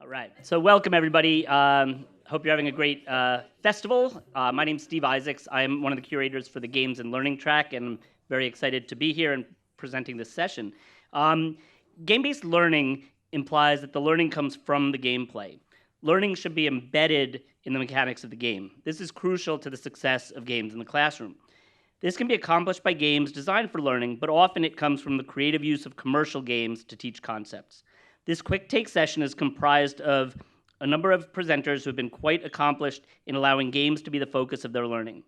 All right, so welcome everybody. Hope you're having a great festival. My name's Steve Isaacs. I'm one of the curators for the Games and Learning track, and I'm very excited to be here and presenting this session. Game-based learning implies that the learning comes from the gameplay. Learning should be embedded in the mechanics of the game. This is crucial to the success of games in the classroom. This can be accomplished by games designed for learning, but often it comes from the creative use of commercial games to teach concepts. This quick take session is comprised of a number of presenters who have been quite accomplished in allowing games to be the focus of their learning.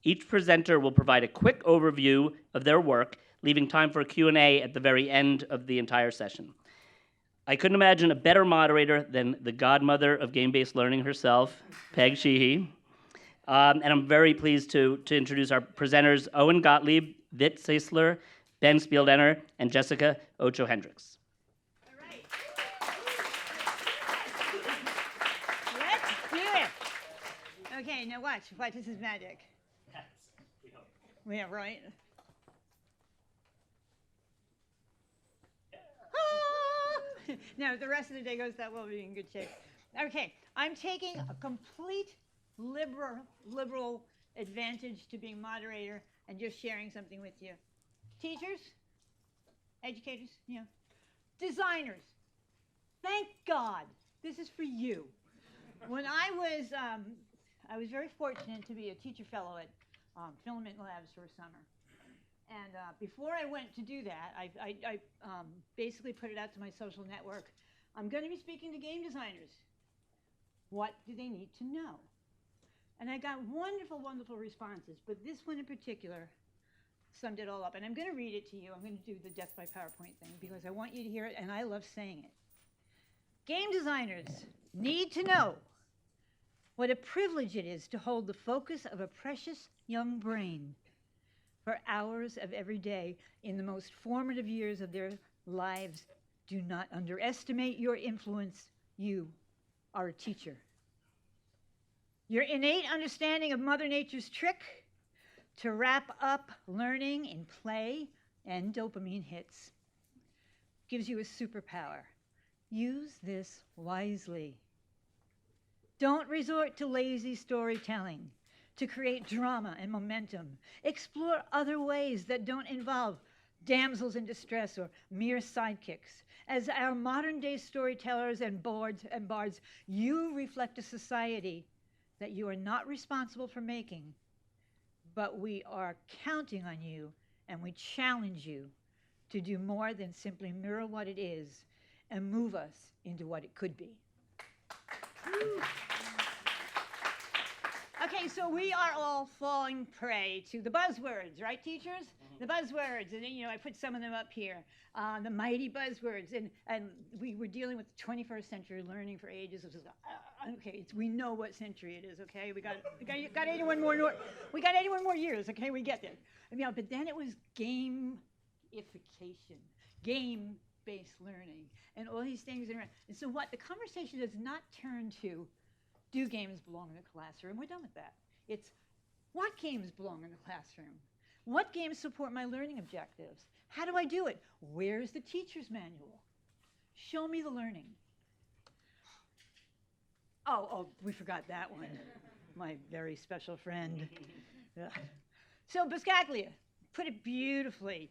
Each presenter will provide a quick overview of their work, leaving time for a Q&A at the very end of the entire session. I couldn't imagine a better moderator than the godmother of game-based learning herself, Peg Sheehy. And I'm very pleased to introduce our presenters, Owen Gottlieb, Šisler, Ben Spieldenner, and Jessica Ochoa Hendrix. All right. Let's do it. Okay, now watch. Watch, this is magic. Yeah, right? No, the rest of the day goes that well, we'll be in good shape. Okay, I'm taking a complete liberal advantage to being moderator and just sharing something with you. Teachers, educators, designers, thank God, this is for you. When I was very fortunate to be a teacher fellow at Filament Labs for a summer. And before I went to do that, I basically put it out to my social network. I'm going to be speaking to game designers. What do they need to know? And I got wonderful, wonderful responses. But this one in particular summed it all up. And I'm going to read it to you. I'm going to do the death by PowerPoint thing because I want you to hear it, and I love saying it. Game designers need to know what a privilege it is to hold the focus of a precious young brain for hours of every day in the most formative years of their lives. Do not underestimate your influence. You are a teacher. Your innate understanding of Mother Nature's trick to wrap up learning in play and dopamine hits gives you a superpower. Use this wisely. Don't resort to lazy storytelling to create drama and momentum. Explore other ways that don't involve damsels in distress or mere sidekicks. As our modern day storytellers and bards, you reflect a society that you are not responsible for making, but we are counting on you, and we challenge you to do more than simply mirror what it is and move us into what it could be. Okay, so we are all falling prey to the buzzwords, right, teachers? The buzzwords, and I put some of them up here. The mighty buzzwords, and we were dealing with 21st century learning for ages. Okay, we know what century it is. Okay, we got 81 more. We got 81 more years. Okay, we get there. But then it was gamification, game-based learning, and all these things. And so what the conversation does not turn to. Do games belong in the classroom? We're done with that. It's what games belong in the classroom? What games support my learning objectives? How do I do it? Where's the teacher's manual? Show me the learning. Oh, we forgot that one. My very special friend. So Biscaglia put it beautifully.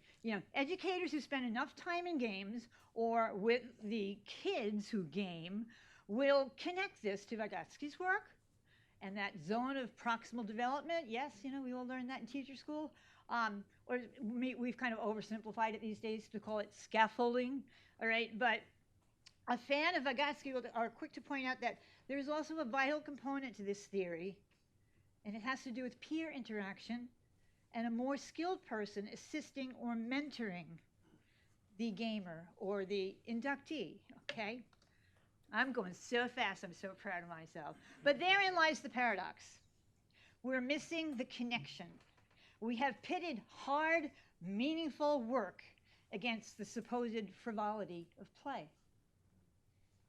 Educators who spend enough time in games or with the kids who game will connect this to Vygotsky's work and that zone of proximal development. Yes, we all learned that in teacher school. Or we've kind of oversimplified it these days to call it scaffolding, all right? But a fan of Vygotsky are quick to point out that there is also a vital component to this theory, and it has to do with peer interaction and a more skilled person assisting or mentoring the gamer or the inductee, okay? I'm going so fast, I'm so proud of myself. But therein lies the paradox. We're missing the connection. We have pitted hard, meaningful work against the supposed frivolity of play.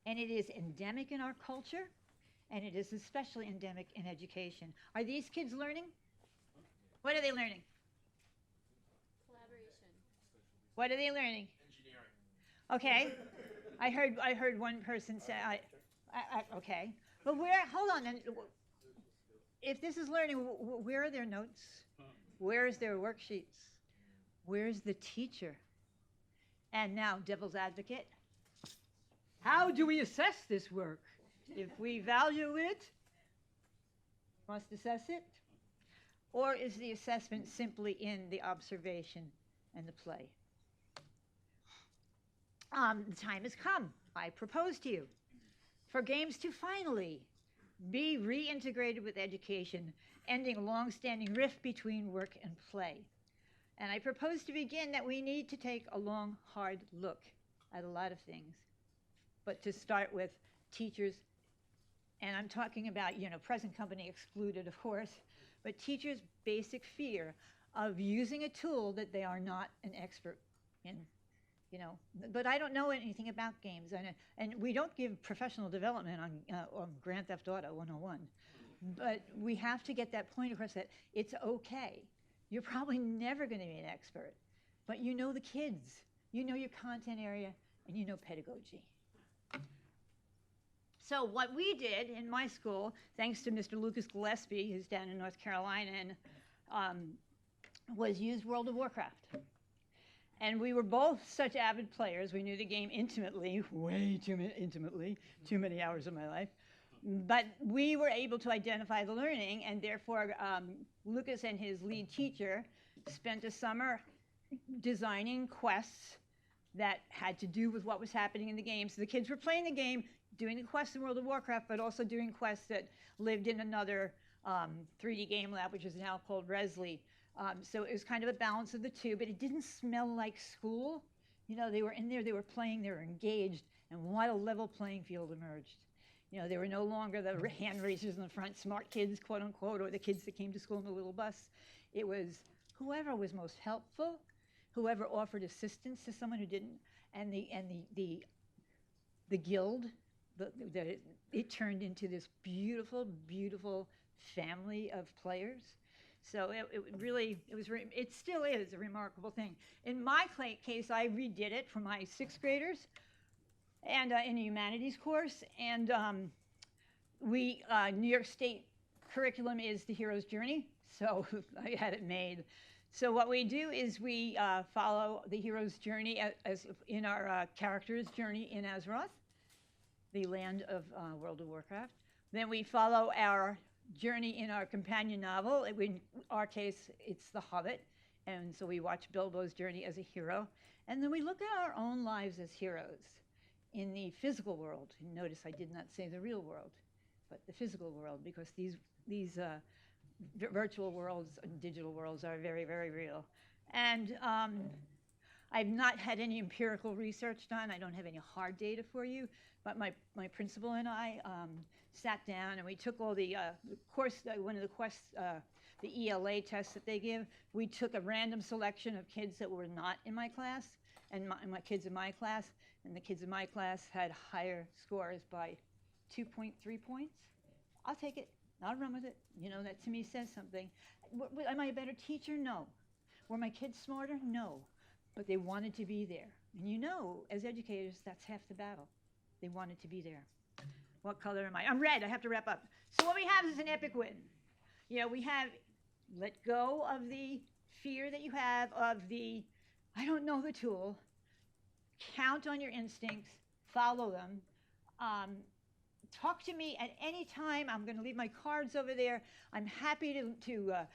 And it is endemic in our culture, and it is especially endemic in education. Are these kids learning? What are they learning? Collaboration. What are they learning? Engineering. Okay. I heard one person say, Okay. But hold on, then. If this is learning, where are their notes? Where's their worksheets? Where's the teacher? And now, devil's advocate, how do we assess this work? If we value it, must assess it? Or is the assessment simply in the observation and the play? The time has come, I propose to you, for games to finally be reintegrated with education, ending a long-standing rift between work and play. And I propose to begin that we need to take a long, hard look at a lot of things. But to start with, teachers, and I'm talking about, present company excluded, of course, but teachers' basic fear of using a tool that they are not an expert in. But I don't know anything about games, and we don't give professional development on Grand Theft Auto 101. But we have to get that point across that it's okay. You're probably never going to be an expert, but you know the kids, you know your content area, and you know pedagogy. So what we did in my school, thanks to Mr. Lucas Gillespie, who's down in North Carolina, was use World of Warcraft. And we were both such avid players. We knew the game intimately, way too intimately, too many hours of my life. But we were able to identify the learning, and therefore Lucas and his lead teacher spent a summer designing quests that had to do with what was happening in the game. So the kids were playing the game, doing the quests in World of Warcraft, but also doing quests that lived in another 3D game lab, which is now called Resley. So it was kind of a balance of the two, but it didn't smell like school. They were in there, they were playing, they were engaged, and what a level playing field emerged. They were no longer the hand raisers in the front, smart kids, quote unquote, or the kids that came to school in the little bus. It was whoever was most helpful, whoever offered assistance to someone who didn't, and the guild, it turned into this beautiful, beautiful family of players. So it still is a remarkable thing. In my case, I redid it for my 6th graders, and in a humanities course. And New York State curriculum is the hero's journey, so I had it made. So what we do is we follow the hero's journey as in our character's journey in Azeroth, the land of World of Warcraft. Then we follow our journey in our companion novel. In our case, it's The Hobbit, and so we watch Bilbo's journey as a hero. And then we look at our own lives as heroes in the physical world. And notice I did not say the real world, but the physical world, because these virtual worlds and digital worlds are very, very real. And I've not had any empirical research done. I don't have any hard data for you, but my principal and I sat down and we took all the one of the quests, the ELA tests that they give. We took a random selection of kids that were not in my class and my kids in my class, and the kids in my class had higher scores by 2.3 points. I'll take it. I'll run with it. That to me says something. Am I a better teacher? No. Were my kids smarter? No. But they wanted to be there. And as educators, that's half the battle. They wanted to be there. What color am I? I'm red. I have to wrap up. So what we have is an epic win. We have let go of the fear that you have of I don't know the tool. Count on your instincts. Follow them. Talk to me at any time. I'm going to leave my cards over there. I'm happy to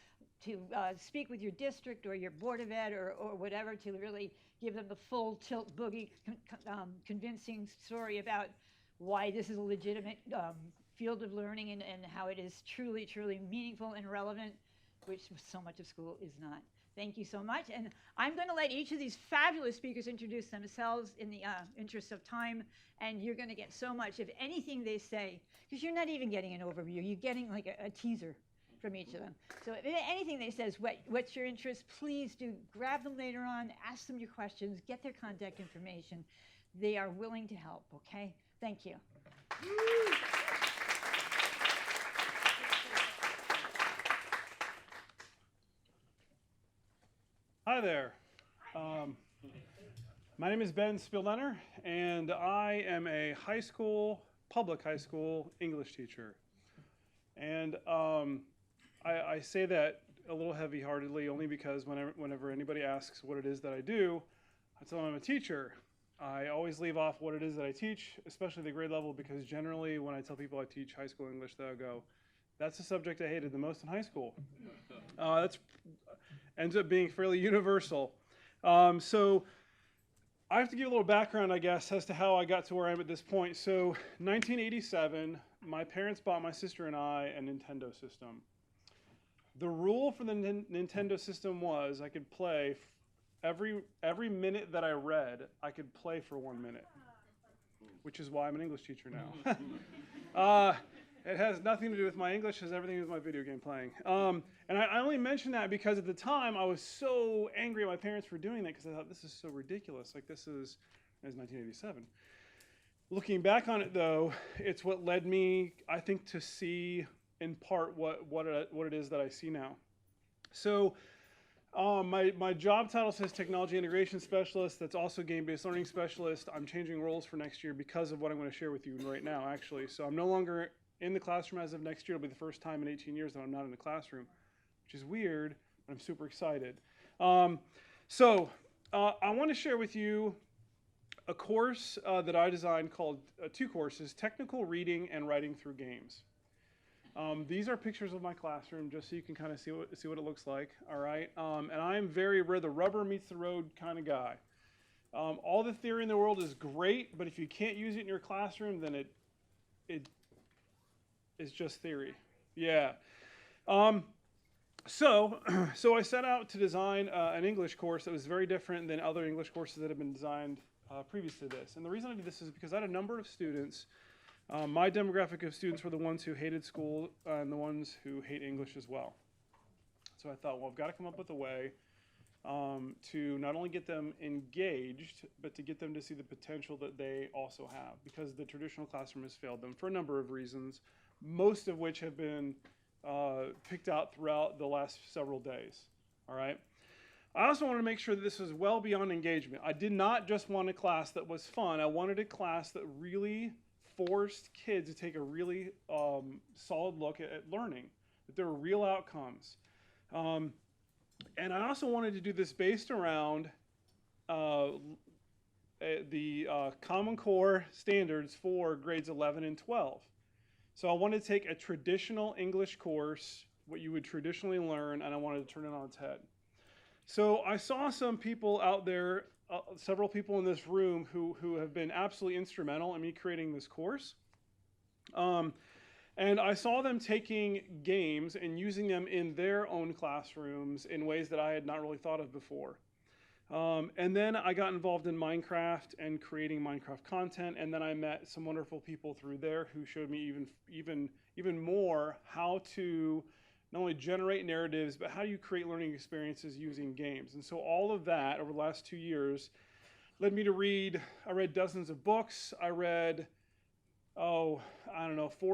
speak with your district or your board of ed or whatever to really give them the full tilt boogie convincing story about why this is a legitimate field of learning and how it is truly, truly meaningful and relevant, which so much of school is not. Thank you so much. And I'm going to let each of these fabulous speakers introduce themselves in the interest of time, and you're going to get so much of anything they say, because you're not even getting an overview. You're getting like a teaser from each of them. So if anything they say is what's your interest, please do grab them later on, ask them your questions, get their contact information. They are willing to help, okay? Thank you. Hi there. My name is Ben Spieldenner, and I am a high school public high school English teacher. And I say that a little heavy-heartedly only because whenever anybody asks what it is that I do, I tell them I'm a teacher. I always leave off what it is that I teach, especially the grade level, because generally when I tell people I teach high school English, they'll go, that's the subject I hated the most in high school. That ends up being fairly universal. So I have to give a little background, I guess, as to how I got to where I am at this point. So 1987, my parents bought my sister and I a Nintendo system. The rule for the Nintendo system was I could play every minute that I read, I could play for 1 minute, which is why I'm an English teacher now. It has nothing to do with my English, it has everything to do with my video game playing. And I only mention that because at the time I was so angry at my parents for doing that because I thought this is so ridiculous. Like this is 1987. Looking back on it though, it's what led me, I think, to see in part what it is that I see now. So my job title says Technology Integration Specialist. That's also Game-Based Learning Specialist. I'm changing roles for next year because of what I'm going to share with you right now, actually. So I'm no longer in the classroom as of next year. It'll be the first time in 18 years that I'm not in the classroom, which is weird, but I'm super excited. I want to share with you a course that I designed called, two courses, Technical Reading and Writing Through Games. These are pictures of my classroom, just so you can kind of see what it looks like, all right? And I'm very where the rubber meets the road kind of guy. All the theory in the world is great, but if you can't use it in your classroom, then it is just theory. Yeah. So I set out to design an English course that was very different than other English courses that have been designed previous to this. And the reason I did this is because I had a number of students. My demographic of students were the ones who hated school and the ones who hate English as well. So I thought, well, I've got to come up with a way to not only get them engaged, but to get them to see the potential that they also have, because the traditional classroom has failed them for a number of reasons, most of which have been picked out throughout the last several days, all right? I also wanted to make sure that this was well beyond engagement. I did not just want a class that was fun. I wanted a class that really forced kids to take a really solid look at learning, that there were real outcomes. And I also wanted to do this based around the Common Core standards for grades 11 and 12. So I wanted to take a traditional English course, what you would traditionally learn, and I wanted to turn it on its head. So I saw some people out there, several people in this room who have been absolutely instrumental in me creating this course. And I saw them taking games and using them in their own classrooms in ways that I had not really thought of before. And then I got involved in Minecraft and creating Minecraft content, and then I met some wonderful people through there who showed me even more how to not only generate narratives, but how do you create learning experiences using games. And so all of that over the last 2 years led me to I read dozens of books. I read, 4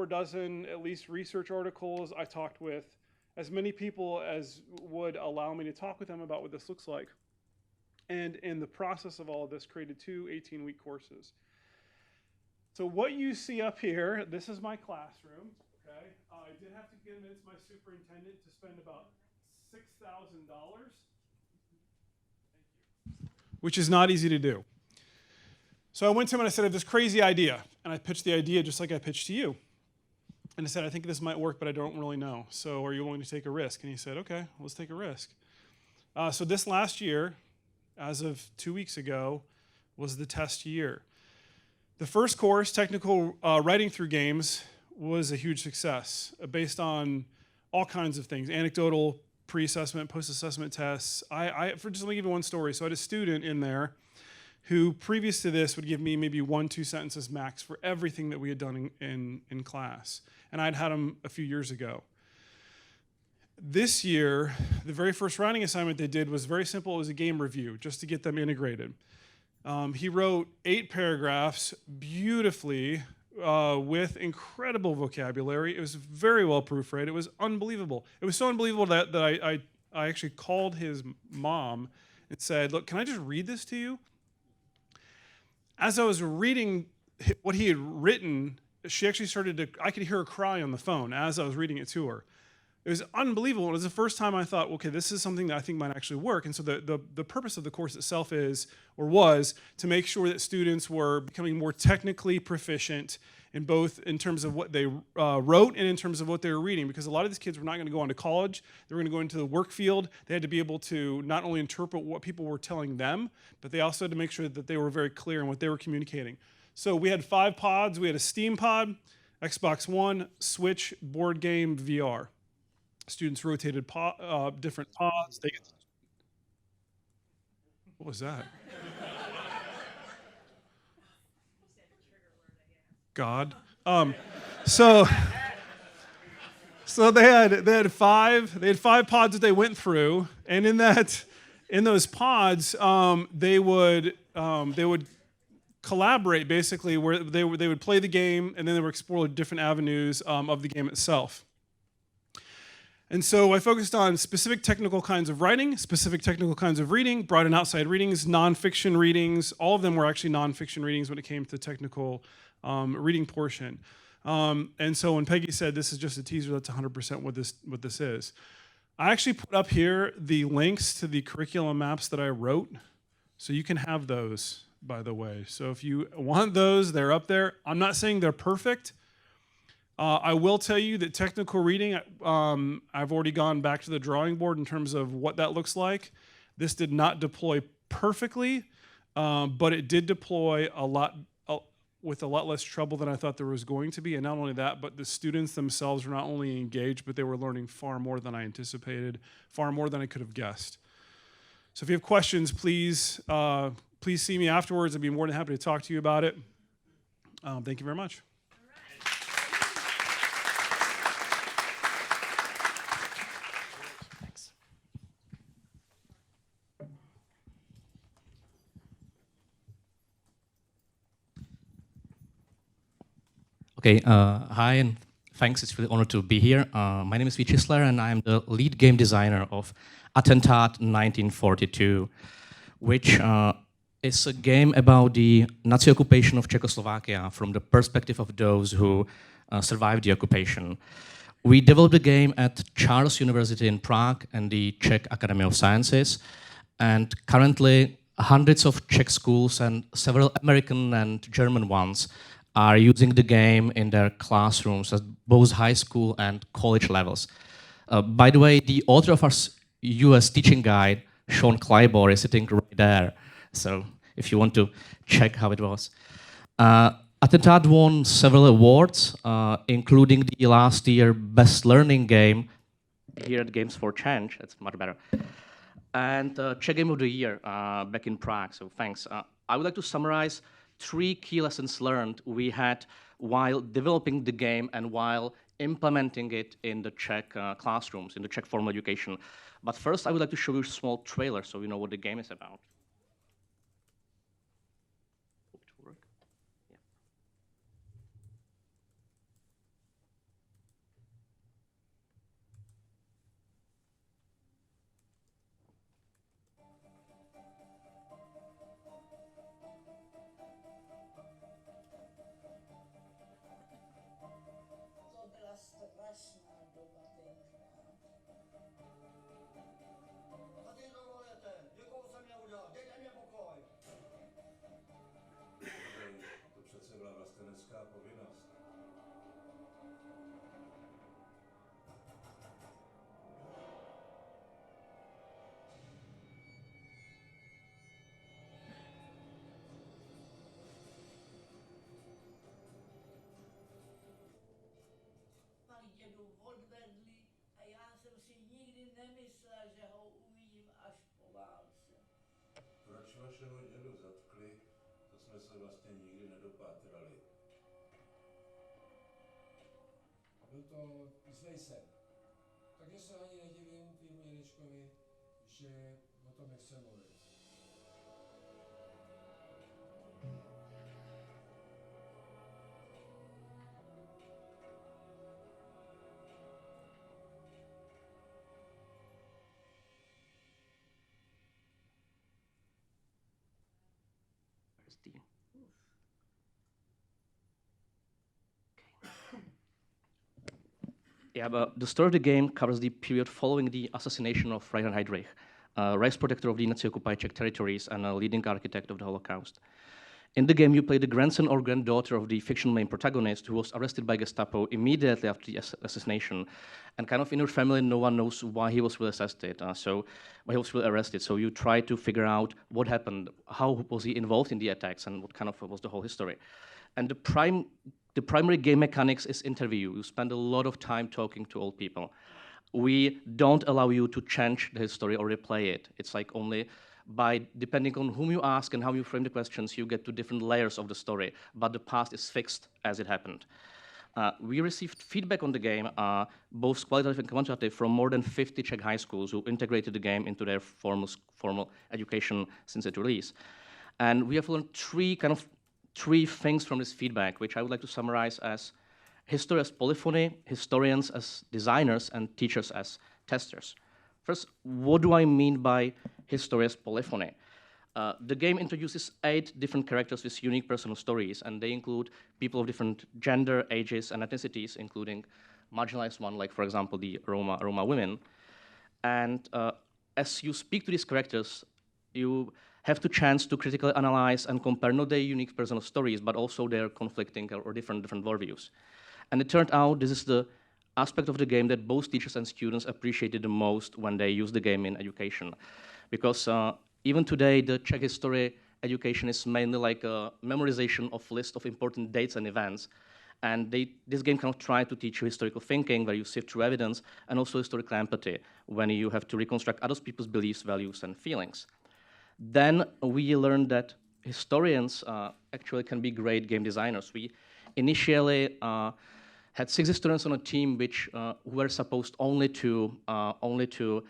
dozen at least research articles. I talked with as many people as would allow me to talk with them about what this looks like. And in the process of all of this, created 2 18-week courses. So what you see up here, this is my classroom. Okay, I did have to convince my superintendent to spend about $6,000. Which is not easy to do. So I went to him and I said, I have this crazy idea. And I pitched the idea just like I pitched to you. And I said, I think this might work, but I don't really know. So are you willing to take a risk? And he said, okay, let's take a risk. So this last year, as of 2 weeks ago, was the test year. The first course, Technical Writing Through Games, was a huge success based on all kinds of things, anecdotal, pre-assessment, post-assessment tests. Just let me give you one story. So I had a student in there who previous to this would give me maybe 1-2 sentences max for everything that we had done in class. And I'd had him a few years ago. This year, the very first writing assignment they did was very simple. It was a game review, just to get them integrated. He wrote 8 paragraphs beautifully with incredible vocabulary. It was very well proofread. It was unbelievable. It was so unbelievable that I actually called his mom and said, look, can I just read this to you? As I was reading what he had written, she actually started to, I could hear her cry on the phone as I was reading it to her. It was unbelievable. It was the first time I thought, okay, this is something that I think might actually work. And so the purpose of the course itself is, or was, to make sure that students were becoming more technically proficient in both in terms of what they wrote and in terms of what they were reading. Because a lot of these kids were not going to go on to college. They were going to go into the work field. They had to be able to not only interpret what people were telling them, but they also had to make sure that they were very clear in what they were communicating. So we had 5 pods. We had a Steam pod, Xbox One, Switch, board game, VR. Students rotated different pods. What was that? God. So they had 5 pods that they went through, and in those pods they would collaborate basically, where they would play the game, and then they would explore different avenues of the game itself. And so I focused on specific technical kinds of writing, specific technical kinds of reading, brought in outside readings, nonfiction readings. All of them were actually nonfiction readings when it came to the technical reading portion. And so when Peggy said this is just a teaser, that's 100% what this is. I actually put up here the links to the curriculum maps that I wrote, so you can have those, by the way. So if you want those, they're up there. I'm not saying they're perfect. I will tell you that technical reading, I've already gone back to the drawing board in terms of what that looks like. This did not deploy perfectly, but it did deploy with a lot less trouble than I thought there was going to be. And not only that, but the students themselves were not only engaged, but they were learning far more than I anticipated, far more than I could have guessed. So if you have questions, please see me afterwards. I'd be more than happy to talk to you about it. Thank you very much. Okay, hi and thanks. It's really an honor to be here. My name is Šisler and I'm the lead game designer of Attentat 1942, which is a game about the Nazi occupation of Czechoslovakia from the perspective of those who survived the occupation. We developed the game at Charles University in Prague and the Czech Academy of Sciences, and currently hundreds of Czech schools and several American and German ones are using the game in their classrooms at both high school and college levels. By the way, the author of our US teaching guide, Sean Clybor, is sitting right there. So if you want to check how it was. Attentat won several awards, including the last year Best Learning Game here at Games for Change. That's much better. And Czech Game of the Year back in Prague, so thanks. I would like to summarize 3 key lessons learned we had while developing the game and while implementing it in the Czech classrooms, in the Czech formal education. But first, I would like to show you a small trailer so you know what the game is about. Hope it will work. Yeah. To přece byla vlastenecká povinnost. Pak dědu odvedli a já jsem si nikdy nemyslel, že ho uvidím až po válce. Proč vašeho dědu zatkli, to jsme se vlastně nikdy nedopátrali. Byl to zlej sen. Takže se ani nedivím tvýmu dědečkovi, že o tom nechce mluvit. Where's the... Yeah, but the story of the game covers the period following the assassination of Reinhard Heydrich, Rights protector of the Nazi-occupied Czech territories and a leading architect of the Holocaust. In the game, you play the grandson or granddaughter of the fictional main protagonist who was arrested by Gestapo immediately after the assassination. And kind of in your family, no one knows why he was really arrested, why he was really arrested. So you try to figure out what happened, how was he involved in the attacks, and what kind of was the whole history. And the primary game mechanics is interview. You spend a lot of time talking to old people. We don't allow you to change the history or replay it. It's like only by, depending on whom you ask and how you frame the questions, you get to different layers of the story, but the past is fixed as it happened. We received feedback on the game, both qualitative and quantitative, from more than 50 Czech high schools who integrated the game into their formal education since its release. And we have learned three things from this feedback, which I would like to summarize as history as polyphony, historians as designers, and teachers as testers. First, what do I mean by history as polyphony? The game introduces 8 different characters with unique personal stories, and they include people of different gender, ages, and ethnicities, including marginalized one, like, for example, the Roma women. And as you speak to these characters, you have the chance to critically analyze and compare not their unique personal stories, but also their conflicting or different worldviews. And it turned out this is the aspect of the game that both teachers and students appreciated the most when they use the game in education. Because even today, the Czech history education is mainly like a memorization of list of important dates and events. And this game kind of tried to teach you historical thinking, where you sift through evidence, and also historical empathy, when you have to reconstruct other people's beliefs, values, and feelings. Then we learned that historians actually can be great game designers. We initially had 6 historians on a team which were supposed only to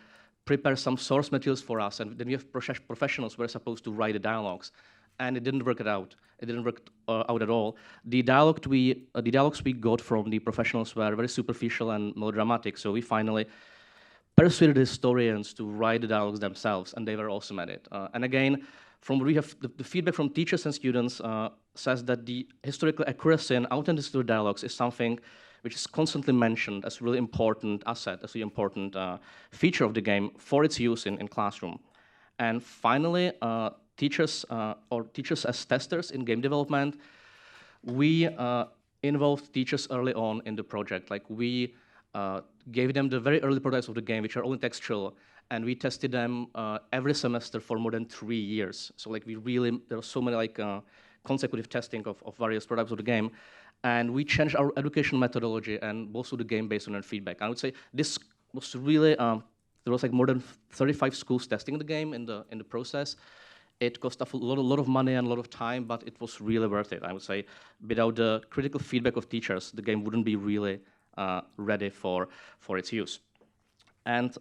prepare some source materials for us, and then we have professionals who were supposed to write the dialogues, and it didn't work out. It didn't work out at all. The dialogues we got from the professionals were very superficial and melodramatic, so we finally persuaded historians to write the dialogues themselves, and they were awesome at it. And again, from what we have, the feedback from teachers and students says that the historical accuracy and authenticity of dialogues is something which is constantly mentioned as a really important asset, as an important feature of the game for its use in classroom. And finally, teachers as testers in game development, we involved teachers early on in the project. Like we gave them the very early prototypes of the game, which are only textual, and we tested them every semester for more than 3 years. So like there was so many like consecutive testing of various prototypes of the game, and we changed our educational methodology and also the game based on their feedback. I would say this was really there was like more than 35 schools testing the game in the process. It cost a lot of money and a lot of time, but it was really worth it. I would say without the critical feedback of teachers, the game wouldn't be really ready for its use. And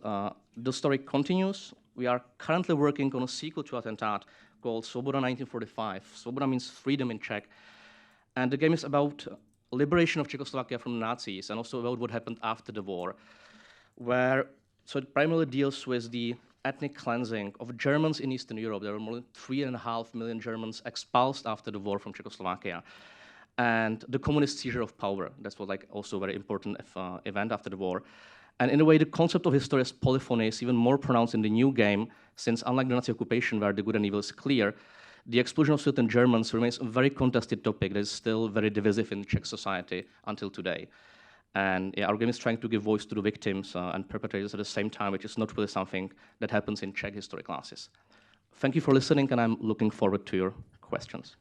the story continues. We are currently working on a sequel to Attentat called Svoboda 1945. Svoboda means freedom in Czech. And the game is about liberation of Czechoslovakia from Nazis and also about what happened after the war, so it primarily deals with the ethnic cleansing of Germans in Eastern Europe. There were more than 3.5 million Germans expelled after the war from Czechoslovakia. And the communist seizure of power. That's what like also a very important event after the war. And in a way, the concept of history as polyphony is even more pronounced in the new game, since unlike the Nazi occupation, where the good and evil is clear, the exclusion of certain Germans remains a very contested topic that is still very divisive in Czech society until today. And yeah, our game is trying to give voice to the victims and perpetrators at the same time, which is not really something that happens in Czech history classes. Thank you for listening, and I'm looking forward to your questions.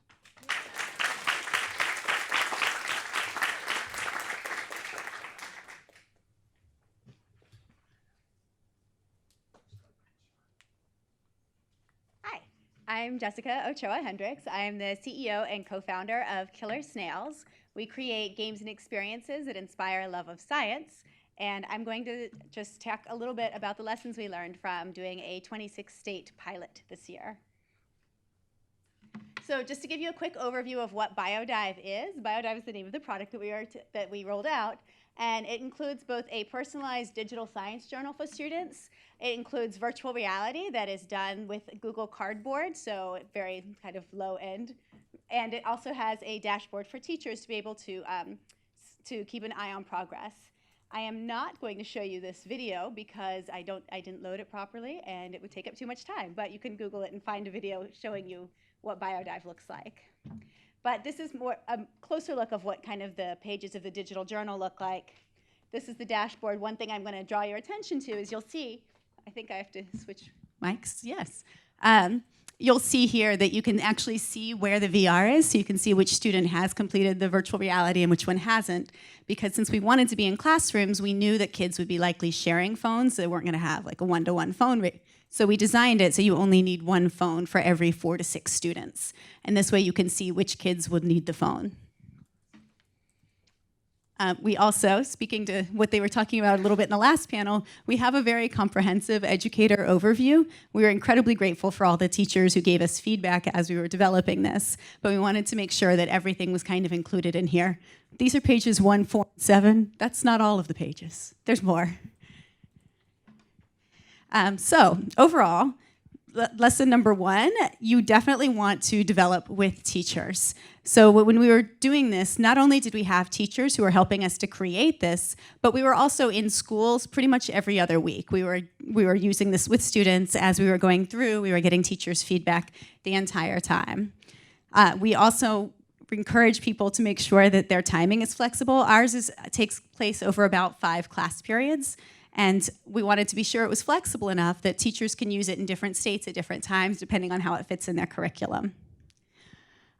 I'm Jessica Ochoa Hendrix. I'm the CEO and co-founder of Killer Snails. We create games and experiences that inspire a love of science. And I'm going to just talk a little bit about the lessons we learned from doing a 26-state pilot this year. So just to give you a quick overview of what BioDive is the name of the product that we rolled out. And it includes both a personalized digital science journal for students. It includes virtual reality that is done with Google Cardboard, so very kind of low end. And it also has a dashboard for teachers to be able to keep an eye on progress. I am not going to show you this video because I didn't load it properly and it would take up too much time, but you can Google it and find a video showing you what BioDive looks like. But this is more a closer look of what kind of the pages of the digital journal look like. This is the dashboard. One thing I'm going to draw your attention to is you'll see, I think I have to switch mics, yes. You'll see here that you can actually see where the VR is, so you can see which student has completed the virtual reality and which one hasn't. Because since we wanted to be in classrooms, we knew that kids would be likely sharing phones. They weren't going to have like a one-to-one phone rate. So we designed it so you only need one phone for every 4 to 6 students. And this way you can see which kids would need the phone. We also, speaking to what they were talking about a little bit in the last panel, we have a very comprehensive educator overview. We were incredibly grateful for all the teachers who gave us feedback as we were developing this, but we wanted to make sure that everything was kind of included in here. These are pages 1, 4, 7. That's not all of the pages. There's more. So overall, lesson number 1, you definitely want to develop with teachers. So when we were doing this, not only did we have teachers who were helping us to create this, but we were also in schools pretty much every other week. We were using this with students as we were going through. We were getting teachers' feedback the entire time. We also encourage people to make sure that their timing is flexible. Ours takes place over about 5 class periods. And we wanted to be sure it was flexible enough that teachers can use it in different states at different times, depending on how it fits in their curriculum.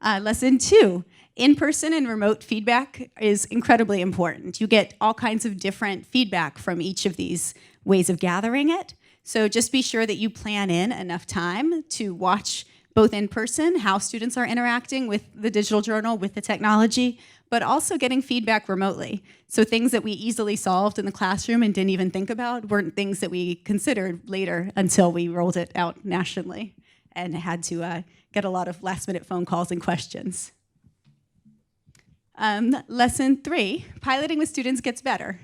Lesson 2, in-person and remote feedback is incredibly important. You get all kinds of different feedback from each of these ways of gathering it. So just be sure that you plan in enough time to watch both in person, how students are interacting with the digital journal, with the technology, but also getting feedback remotely. So things that we easily solved in the classroom and didn't even think about weren't things that we considered later until we rolled it out nationally and had to get a lot of last-minute phone calls and questions. Lesson 3, piloting with students gets better.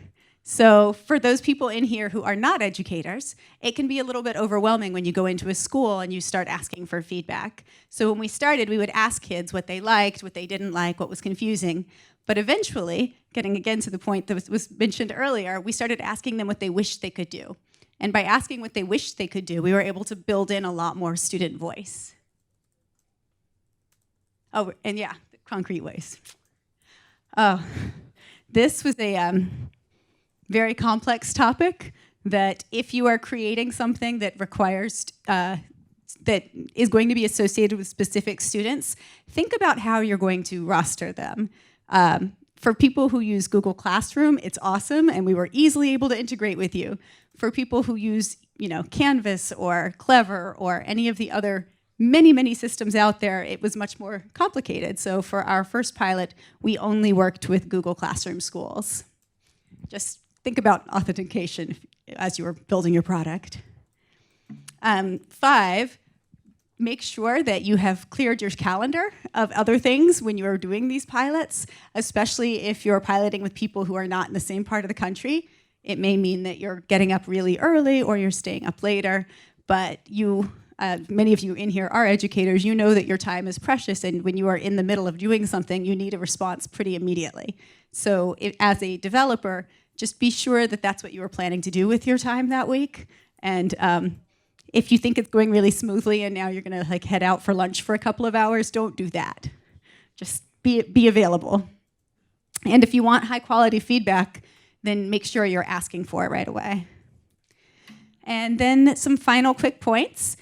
So for those people in here who are not educators, it can be a little bit overwhelming when you go into a school and you start asking for feedback. So when we started, we would ask kids what they liked, what they didn't like, what was confusing. But eventually, getting again to the point that was mentioned earlier, we started asking them what they wished they could do. And by asking what they wished they could do, we were able to build in a lot more student voice. Oh, and yeah, concrete ways. Oh, this was a very complex topic that if you are creating something that requires, that is going to be associated with specific students, think about how you're going to roster them. For people who use Google Classroom, it's awesome, and we were easily able to integrate with you. For people who use, Canvas or Clever or any of the other many systems out there, it was much more complicated. So for our first pilot, we only worked with Google Classroom schools. Just think about authentication as you were building your product. 5, make sure that you have cleared your calendar of other things when you are doing these pilots, especially if you're piloting with people who are not in the same part of the country. It may mean that you're getting up really early or you're staying up later, but many of you in here are educators. You know that your time is precious, and when you are in the middle of doing something, you need a response pretty immediately. So as a developer, just be sure that that's what you were planning to do with your time that week. And if you think it's going really smoothly and now you're going to head out for lunch for a couple of hours, don't do that. Just be available. And if you want high quality feedback, then make sure you're asking for it right away. And then some final quick points.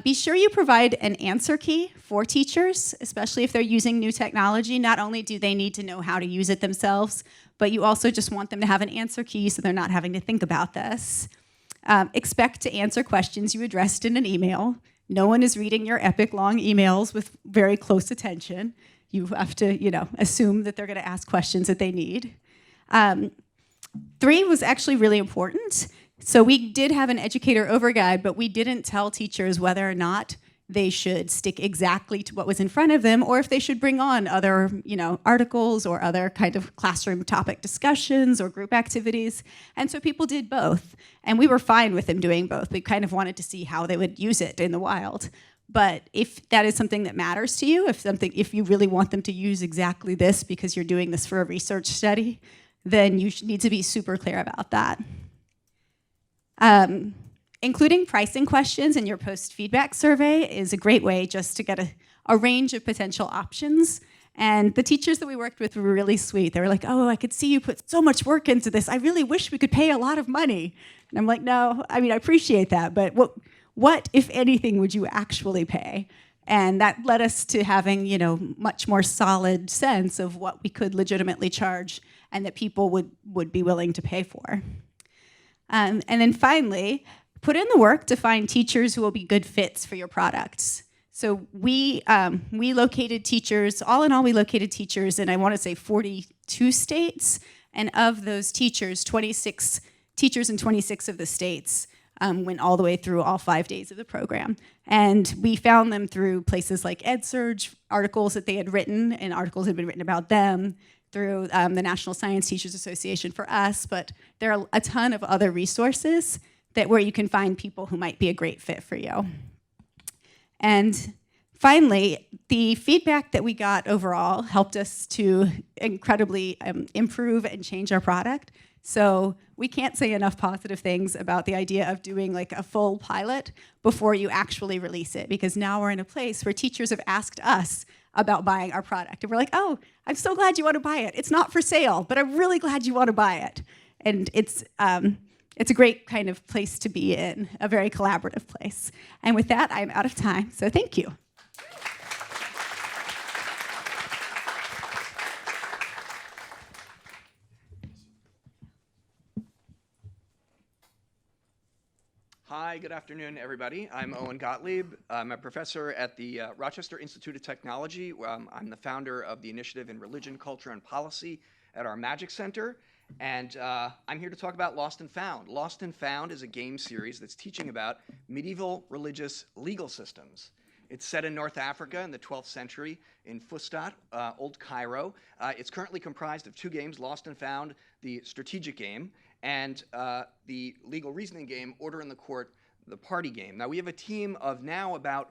Be sure you provide an answer key for teachers, especially if they're using new technology. Not only do they need to know how to use it themselves, but you also just want them to have an answer key so they're not having to think about this. Expect to answer questions you addressed in an email. No one is reading your epic long emails with very close attention. You have to, assume that they're going to ask questions that they need. 3 was actually really important. So we did have an educator overguide, but we didn't tell teachers whether or not they should stick exactly to what was in front of them, or if they should bring on other, articles or other kind of classroom topic discussions or group activities. And so people did both. And we were fine with them doing both. We kind of wanted to see how they would use it in the wild. But if that is something that matters to you, if you really want them to use exactly this because you're doing this for a research study, then you need to be super clear about that. Including pricing questions in your post-feedback survey is a great way just to get a range of potential options. And the teachers that we worked with were really sweet. They were like, oh, I could see you put so much work into this. I really wish we could pay a lot of money. And I'm like, no, I mean, I appreciate that, but what, if anything, would you actually pay? And that led us to having, much more solid sense of what we could legitimately charge and that people would be willing to pay for. And then finally, put in the work to find teachers who will be good fits for your products. So we located teachers, all in all, we located teachers in, I want to say, 42 states. And of those teachers, 26 teachers in 26 of the states went all the way through all 5 days of the program. And we found them through places like EdSurge, articles that they had written, and articles had been written about them, through the National Science Teachers Association for us, but there are a ton of other resources where you can find people who might be a great fit for you. And finally, the feedback that we got overall helped us to incredibly improve and change our product. So we can't say enough positive things about the idea of doing like a full pilot before you actually release it, because now we're in a place where teachers have asked us about buying our product. And we're like, oh, I'm so glad you want to buy it. It's not for sale, but I'm really glad you want to buy it. And it's a great kind of place to be in, a very collaborative place. And with that, I'm out of time, so thank you. Hi, good afternoon, everybody. I'm Owen Gottlieb. I'm a professor at the Rochester Institute of Technology. I'm the founder of the Initiative in Religion, Culture, and Policy at our Magic Center. And I'm here to talk about Lost and Found. Lost and Found is a game series that's teaching about medieval religious legal systems. It's set in North Africa in the 12th century in Fustat, Old Cairo. It's currently comprised of 2 games, Lost and Found, the strategic game, and the legal reasoning game, Order in the Court, the party game. Now, we have a team of now about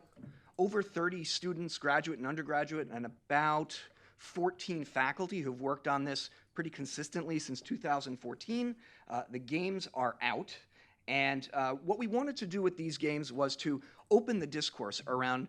over 30 students, graduate and undergraduate, and about 14 faculty who've worked on this pretty consistently since 2014. The games are out. And what we wanted to do with these games was to open the discourse around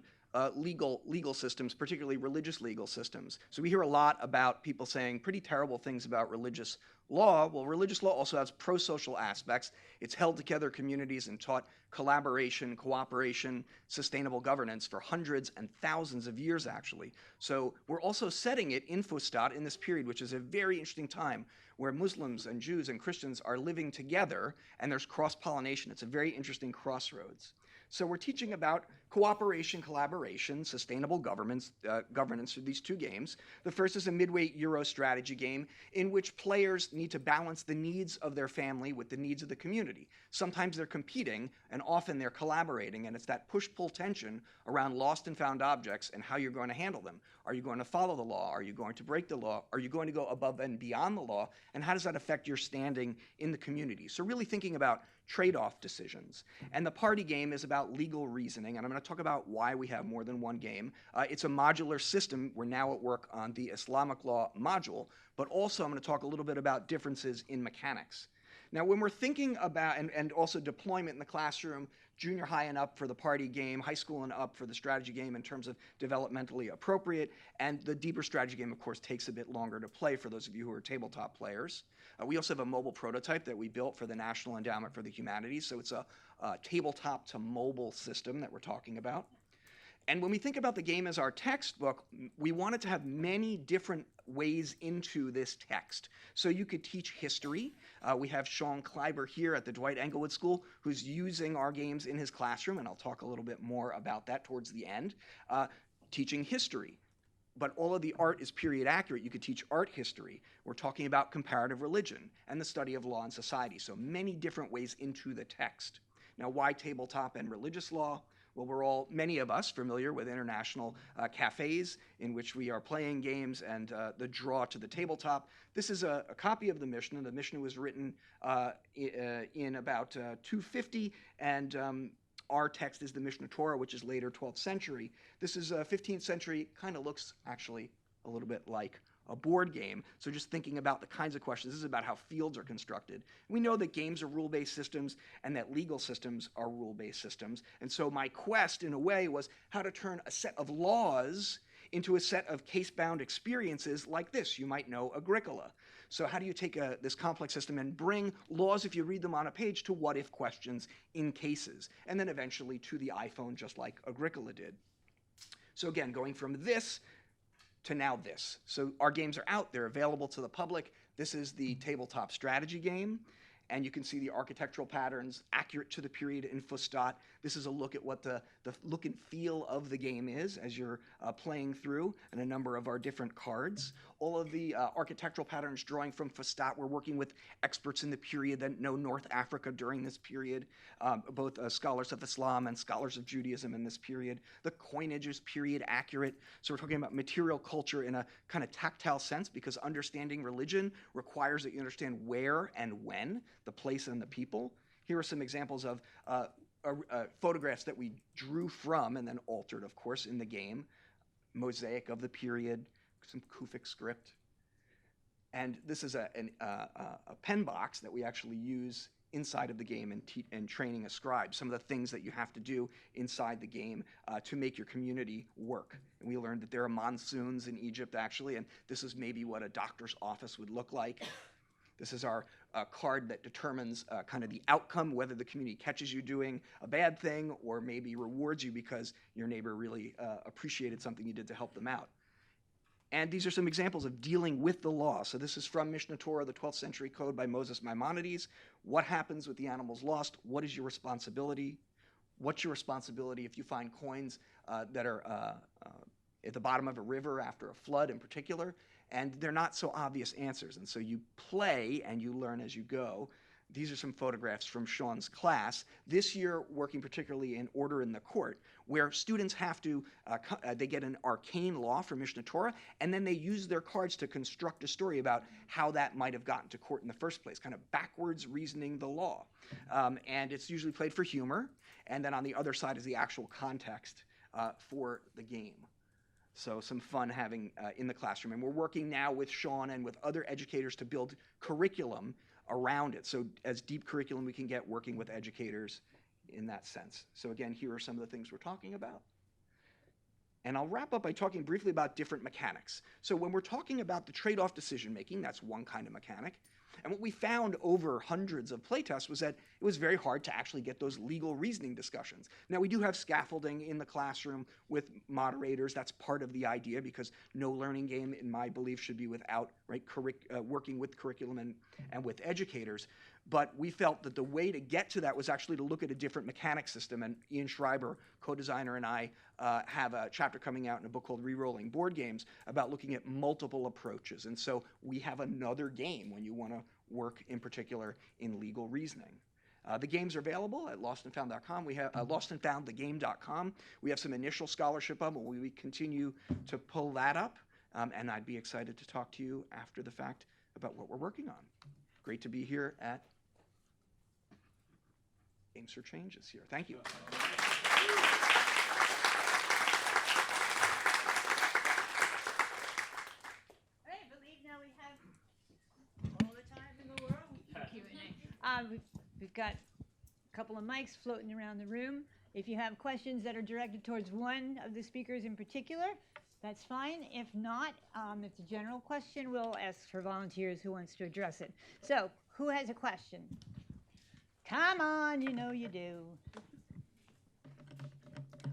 legal systems, particularly religious legal systems. So we hear a lot about people saying pretty terrible things about religious law. Well, religious law also has pro-social aspects. It's held together communities and taught collaboration, cooperation, sustainable governance for hundreds and thousands of years, actually. So we're also setting it in Fustat in this period, which is a very interesting time where Muslims and Jews and Christians are living together, and there's cross-pollination. It's a very interesting crossroads. So we're teaching about cooperation, collaboration, sustainable governance through these 2 games. The first is a midweight Euro strategy game in which players need to balance the needs of their family with the needs of the community. Sometimes they're competing, and often they're collaborating, and it's that push-pull tension around lost and found objects and how you're going to handle them. Are you going to follow the law? Are you going to break the law? Are you going to go above and beyond the law? And how does that affect your standing in the community? So really thinking about trade-off decisions. And the party game is about legal reasoning, and I'm going to talk about why we have more than one game. It's a modular system. We're now at work on the Islamic law module, but also I'm going to talk a little bit about differences in mechanics. Now, when we're thinking about, and also deployment in the classroom, junior high and up for the party game, high school and up for the strategy game in terms of developmentally appropriate, and the deeper strategy game, of course, takes a bit longer to play for those of you who are tabletop players. We also have a mobile prototype that we built for the National Endowment for the Humanities, so it's a tabletop to mobile system that we're talking about. And when we think about the game as our textbook, we wanted to have many different ways into this text. So you could teach history. We have Sean Kleiber here at the Dwight Englewood School who's using our games in his classroom, and I'll talk a little bit more about that towards the end. Teaching history. But all of the art is period accurate. You could teach art history. We're talking about comparative religion and the study of law and society. So many different ways into the text. Now, why tabletop and religious law? Well, many of us, familiar with international cafes in which we are playing games and the draw to the tabletop. This is a copy of the Mishnah. The Mishnah was written in about 250, and our text is the Mishnah Torah, which is later 12th century. This is 15th century, kind of looks actually a little bit like a board game. So just thinking about the kinds of questions, this is about how fields are constructed. We know that games are rule-based systems and that legal systems are rule-based systems. And so my quest, in a way, was how to turn a set of laws into a set of case-bound experiences like this. You might know Agricola. So how do you take this complex system and bring laws, if you read them on a page, to what-if questions in cases, and then eventually to the iPhone, just like Agricola did. So again, going from this to now this. So our games are out. They're available to the public. This is the tabletop strategy game. And you can see the architectural patterns accurate to the period in Fustat. This is a look at what the look and feel of the game is as you're playing through, and a number of our different cards. All of the architectural patterns drawing from Fustat. We're working with experts in the period that know North Africa during this period, both scholars of Islam and scholars of Judaism in this period. The coinage is period accurate. So we're talking about material culture in a kind of tactile sense, because understanding religion requires that you understand where and when, the place and the people. Here are some examples of photographs that we drew from and then altered, of course, in the game. Mosaic of the period, some Kufic script. And this is a pen box that we actually use inside of the game and training a scribe. Some of the things that you have to do inside the game to make your community work. And we learned that there are monsoons in Egypt, actually, and this is maybe what a doctor's office would look like. This is our card that determines kind of the outcome, whether the community catches you doing a bad thing or maybe rewards you because your neighbor really appreciated something you did to help them out. And these are some examples of dealing with the law. So this is from Mishneh Torah, the 12th century code by Moses Maimonides. What happens with the animals lost? What is your responsibility? What's your responsibility if you find coins that are at the bottom of a river after a flood in particular? And they're not so obvious answers. And so you play and you learn as you go. These are some photographs from Sean's class. This year, working particularly in Order in the Court, where students have to, they get an arcane law from Mishneh Torah, and then they use their cards to construct a story about how that might have gotten to court in the first place, kind of backwards reasoning the law. And it's usually played for humor. And then on the other side is the actual context for the game. So some fun having in the classroom. And we're working now with Sean and with other educators to build curriculum around it. So as deep curriculum we can get working with educators in that sense. So again, here are some of the things we're talking about. And I'll wrap up by talking briefly about different mechanics. So when we're talking about the trade-off decision making, that's one kind of mechanic. And what we found over hundreds of playtests was that it was very hard to actually get those legal reasoning discussions. Now, we do have scaffolding in the classroom with moderators. That's part of the idea, because no learning game, in my belief, should be without working with curriculum and with educators. But we felt that the way to get to that was actually to look at a different mechanic system. And Ian Schreiber, co-designer, and I have a chapter coming out in a book called Rerolling Board Games about looking at multiple approaches. And so we have another game when you want to work in particular in legal reasoning. The games are available at lostandfound.com. We have lostandfoundthegame.com. We have some initial scholarship up, and we continue to pull that up. And I'd be excited to talk to you after the fact about what we're working on. Great to be here at Games for Change this year. Thank you. I believe now we have all the time in the world for Q&A. We've got a couple of mics floating around the room. If you have questions that are directed towards one of the speakers in particular, that's fine. If not, if it's a general question, we'll ask for volunteers who wants to address it. So, who has a question? Come on, you know you do.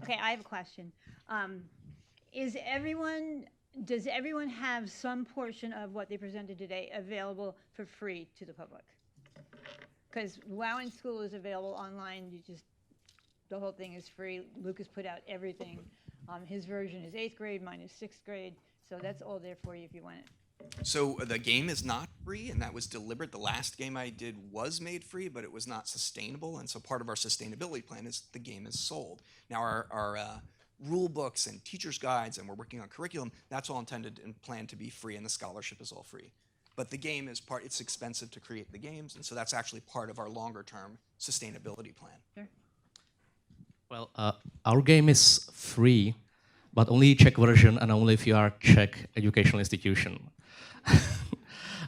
Okay, I have a question. Does everyone have some portion of what they presented today available for free to the public? Because WOW in School is available online. The whole thing is free. Lucas put out everything. His version is 8th grade, mine is 6th grade. So that's all there for you if you want it. So the game is not free, and that was deliberate. The last game I did was made free, but it was not sustainable. And so part of our sustainability plan is the game is sold. Now our rule books and teacher's guides, and we're working on curriculum, that's all intended and planned to be free, and the scholarship is all free. But the game is it's expensive to create the games, and so that's actually part of our longer term sustainability plan. Sure. Well, our game is free, but only Czech version and only if you are Czech educational institution.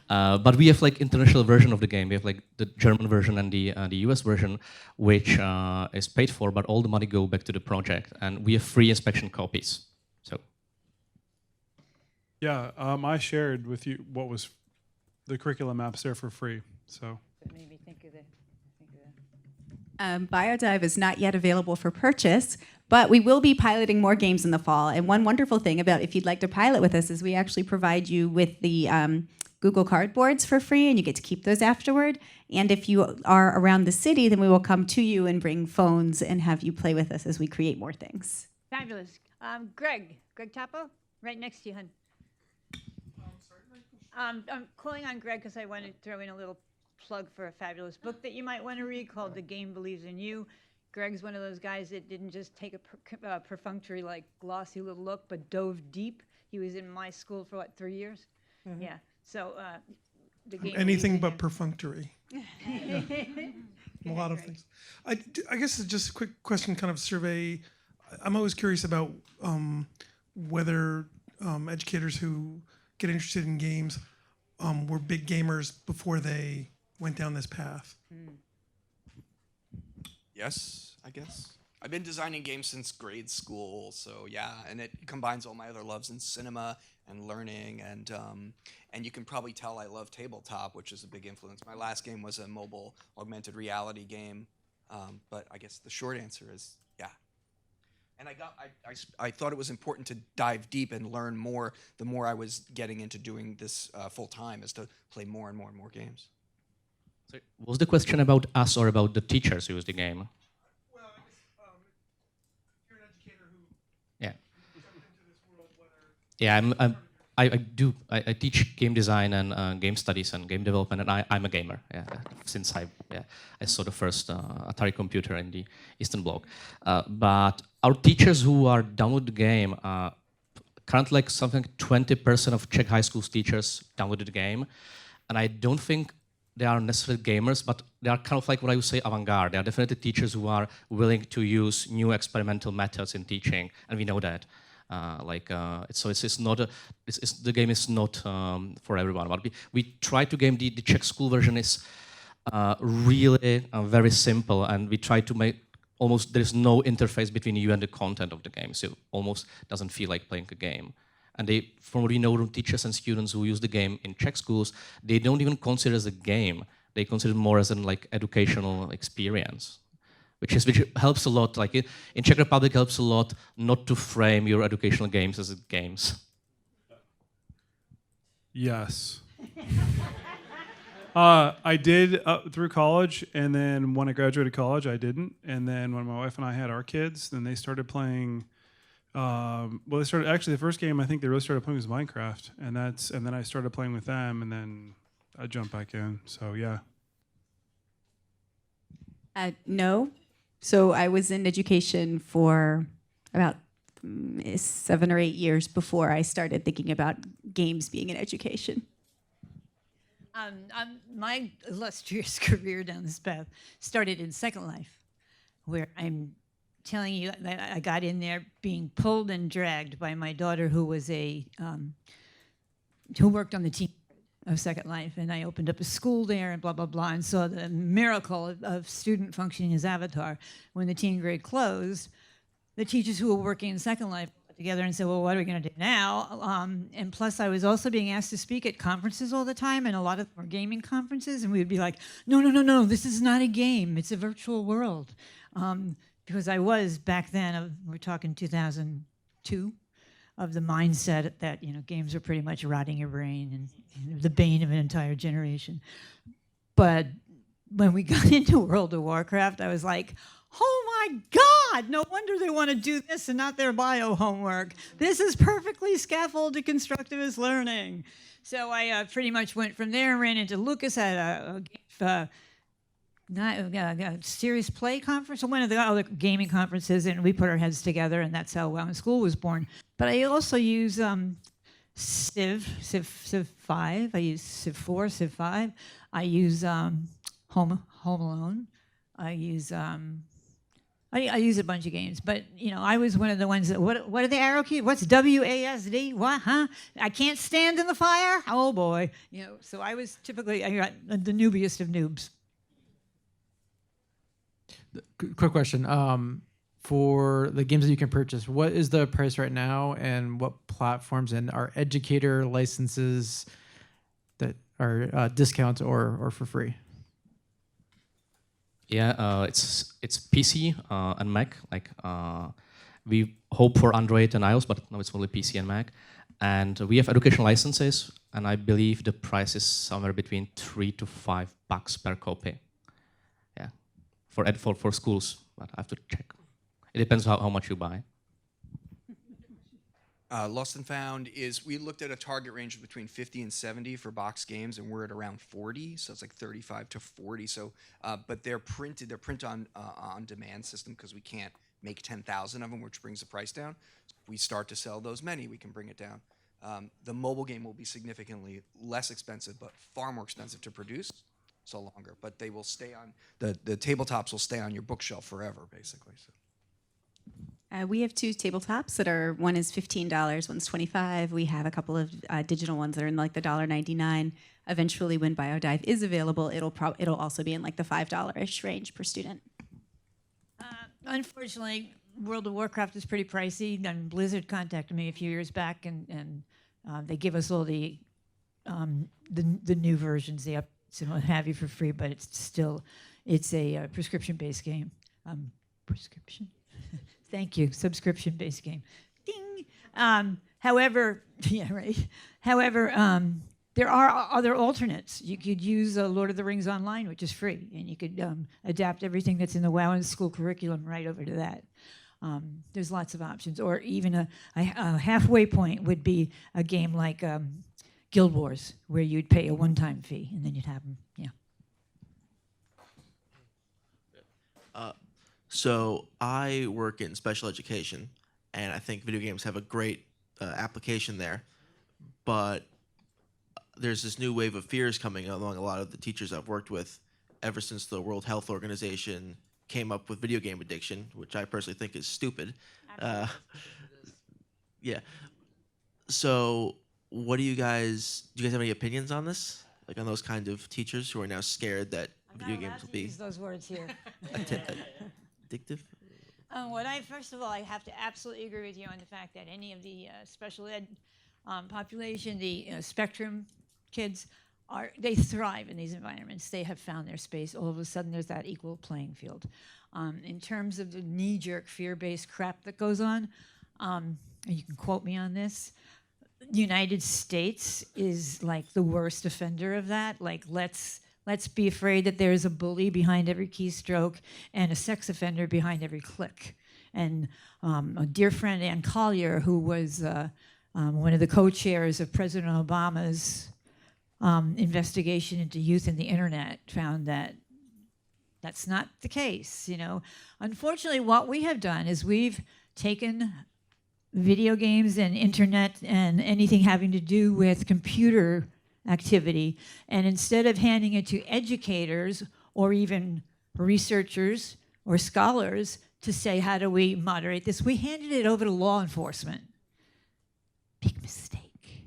But we have like international version of the game. We have like the German version and the US version, which is paid for, but all the money go back to the project, and we have free inspection copies. So. Yeah, I shared with you what was the curriculum maps there for free. So. That made me think of that. BioDive is not yet available for purchase, but we will be piloting more games in the fall. And one wonderful thing about if you'd like to pilot with us is we actually provide you with the Google Cardboards for free, and you get to keep those afterward. And if you are around the city, then we will come to you and bring phones and have you play with us as we create more things. Fabulous. Greg Topo, right next to you, hun. I'm calling on Greg because I want to throw in a little plug for a fabulous book that you might want to read called The Game Believes in You. Greg's one of those guys that didn't just take a perfunctory, like, glossy little look, but dove deep. He was in my school for, 3 years? Mm-hmm. Yeah. So The Game anything but perfunctory. A lot of things. I guess it's just a quick question, kind of survey. I'm always curious about whether educators who get interested in games were big gamers before they went down this path. Yes, I guess. I've been designing games since grade school, so yeah, and it combines all my other loves in cinema and learning, and you can probably tell I love Tabletop, which is a big influence. My last game was a mobile augmented reality game, but I guess the short answer is yeah. And I thought it was important to dive deep and learn more the more I was getting into doing this full time, is to play more and more and more games. So was the question about us or about the teachers who use the game? Well, I guess if you're an educator who Yeah. jumped into this world, whether Yeah, I teach game design and game studies and game development, and I'm a gamer. Yeah, since I saw the first Atari computer in the Eastern Bloc. But our teachers who are download the game, currently like something 20% of Czech high school teachers downloaded the game, and I don't think they are necessarily gamers, but they are kind of like what I would say avant-garde. They are definitely teachers who are willing to use new experimental methods in teaching, and we know that. So it's not the game is not for everyone. But we try to game the Czech school version is really very simple, and we try to make almost there is no interface between you and the content of the game, so it almost doesn't feel like playing a game. And they, from what we know from teachers and students who use the game in Czech schools, they don't even consider it as a game. They consider it more as an educational experience, which helps a lot. Like in Czech Republic, helps a lot not to frame your educational games as games. Yes. I did through college, and then when I graduated college, I didn't. And then when my wife and I had our kids, then they started playing. They started actually. The first game I think they really started playing was Minecraft, and then I started playing with them, and then I jumped back in. So yeah. No. So I was in education for about 7 or 8 years before I started thinking about games being in education. My illustrious career down this path started in Second Life, where I'm telling you that I got in there being pulled and dragged by my daughter, who was who worked on the team of Second Life, and I opened up a school there and blah, blah, blah, and saw the miracle of student functioning as Avatar. When the teen grade closed, the teachers who were working in Second Life got together and said, well, what are we going to do now? And plus, I was also being asked to speak at conferences all the time, and a lot of them were gaming conferences, and we would be like, no, this is not a game. It's a virtual world. Because I was, back then, we're talking 2002, of the mindset that games are pretty much rotting your brain and the bane of an entire generation. But when we got into World of Warcraft, I was like, oh my God, no wonder they want to do this and not their bio homework. This is perfectly scaffolded constructivist learning. So I pretty much went from there and ran into Lucas at a serious play conference, or one of the other gaming conferences, and we put our heads together, and that's how Wound School was born. But I also use Civ 5. I use Civ 4, Civ 5. I use Home Alone. I use I use a bunch of games, but I was one of the ones that what are the arrow keys? What's WASD? What? Huh? I can't stand in the fire. Oh boy, So I was typically the noobiest of noobs. Quick question. For the games that you can purchase, what is the price right now, and what platforms and are educator licenses that are discounts or for free? Yeah, it's PC and Mac. Like we hope for Android and iOS, but no, it's only PC and Mac. And we have educational licenses, and I believe the price is somewhere between $3 to $5 per copy. Yeah, for schools, but I have to check. It depends how much you buy. Lost and Found is, we looked at a target range of between 50 and 70 for box games, and we're at around 40, so it's like 35 to 40. So, but they're print on demand system because we can't make 10,000 of them, which brings the price down. So if we start to sell those many, we can bring it down. The mobile game will be significantly less expensive, but far more expensive to produce, so longer. But they will stay on, the tabletops will stay on your bookshelf forever, basically. So. We have 2 tabletops that are, one is $15, one's $25. We have a couple of digital ones that are in like the $1.99. Eventually, when BioDive is available, it'll also be in like the $5-ish range per student. Unfortunately, World of Warcraft is pretty pricey. And Blizzard contacted me a few years back, and they give us all the new versions, the up to what have you for free, but it's a prescription-based game. Prescription. Thank you. Subscription-based game. Ding. However, yeah, right. However, there are other alternates. You could use Lord of the Rings Online, which is free, and you could adapt everything that's in the WoW and school curriculum right over to that. There's lots of options. Or even a halfway point would be a game like Guild Wars, where you'd pay a one-time fee, and then you'd have them. Yeah. So I work in special education, and I think video games have a great application there. But there's this new wave of fears coming among a lot of the teachers I've worked with ever since the World Health Organization came up with video game addiction, which I personally think is stupid. Yeah. So do you guys have any opinions on this? Like on those kind of teachers who are now scared that video games will be... use those words here. Addictive? First of all, I have to absolutely agree with you on the fact that any of the special ed population, the spectrum kids, they thrive in these environments. They have found their space. All of a sudden, there's that equal playing field. In terms of the knee-jerk, fear-based crap that goes on, you can quote me on this, the United States is like the worst offender of that. Like, let's be afraid that there's a bully behind every keystroke and a sex offender behind every click. And a dear friend, Ann Collier, who was one of the co-chairs of President Obama's investigation into youth and the internet, found that that's not the case. Unfortunately, what we have done is we've taken video games and internet and anything having to do with computer activity, and instead of handing it to educators or even researchers or scholars to say, how do we moderate this, we handed it over to law enforcement. Big mistake.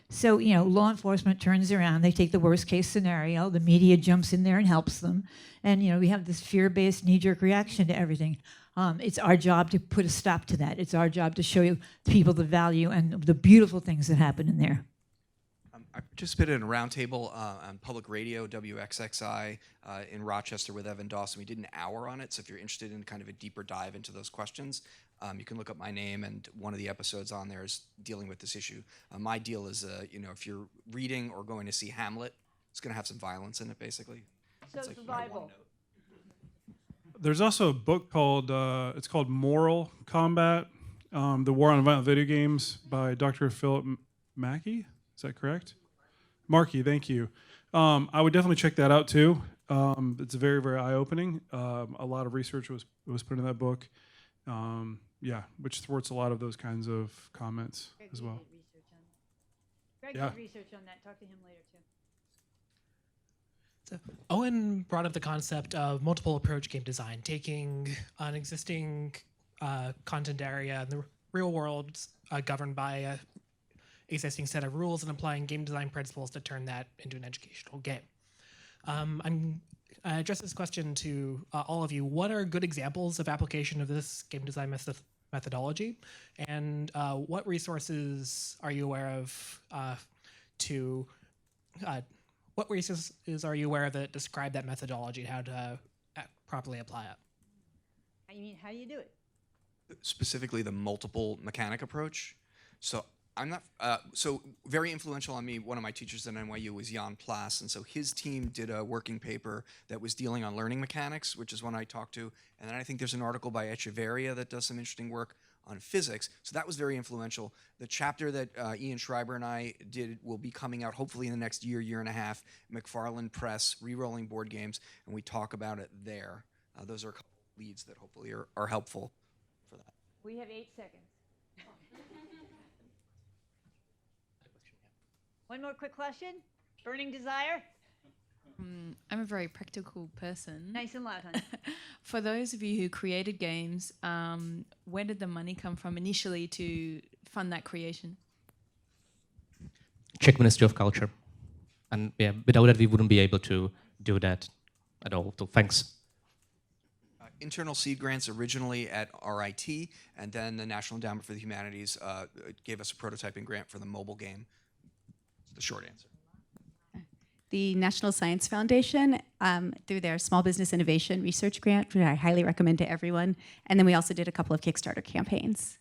So, law enforcement turns around, they take the worst case scenario, the media jumps in there and helps them, and we have this fear-based knee-jerk reaction to everything. It's our job to put a stop to that. It's our job to show you people the value and the beautiful things that happen in there. I participated in a roundtable on public radio, WXXI, in Rochester with Evan Dawson. We did an hour on it, so if you're interested in kind of a deeper dive into those questions, you can look up my name, and one of the episodes on there is dealing with this issue. My deal is, if you're reading or going to see Hamlet, it's going to have some violence in it, basically. So it's the Bible. There's also a book called, it's called Moral Combat, The War on Violent Video Games by Dr. Philip Mackey. Is that correct? Markey, thank you. I would definitely check that out too. It's very, very eye-opening. A lot of research was put in that book. Which thwarts a lot of those kinds of comments as well. Greg did research on that. Talk to him later too. So Owen brought up the concept of multiple approach game design, taking an existing content area in the real world governed by a existing set of rules and applying game design principles to turn that into an educational game. I address this question to all of you. What are good examples of application of this game design methodology? And what resources are you aware of what resources are you aware of that describe that methodology and how to properly apply it? You mean, how do you do it? Specifically the multiple mechanic approach. So I'm not, so very influential on me, one of my teachers at NYU was Jan Plass, and so his team did a working paper that was dealing on learning mechanics, which is one I talked to, and then I think there's an article by Echeverria that does some interesting work on physics, so that was very influential. The chapter that Ian Schreiber and I did will be coming out hopefully in the next year and a half, McFarland Press, Rerolling Board Games, and we talk about it there. Those are a couple leads that hopefully are helpful for that. We have 8 seconds. One more quick question. Burning desire? I'm a very practical person. Nice and loud, honey. For those of you who created games, where did the money come from initially to fund that creation? Czech Ministry of Culture. And yeah, without that, we wouldn't be able to do that at all. So thanks. Internal seed grants originally at RIT, and then the National Endowment for the Humanities gave us a prototyping grant for the mobile game. The short answer. The National Science Foundation, through their Small Business Innovation Research Grant, which I highly recommend to everyone. And then we also did a couple of Kickstarter campaigns.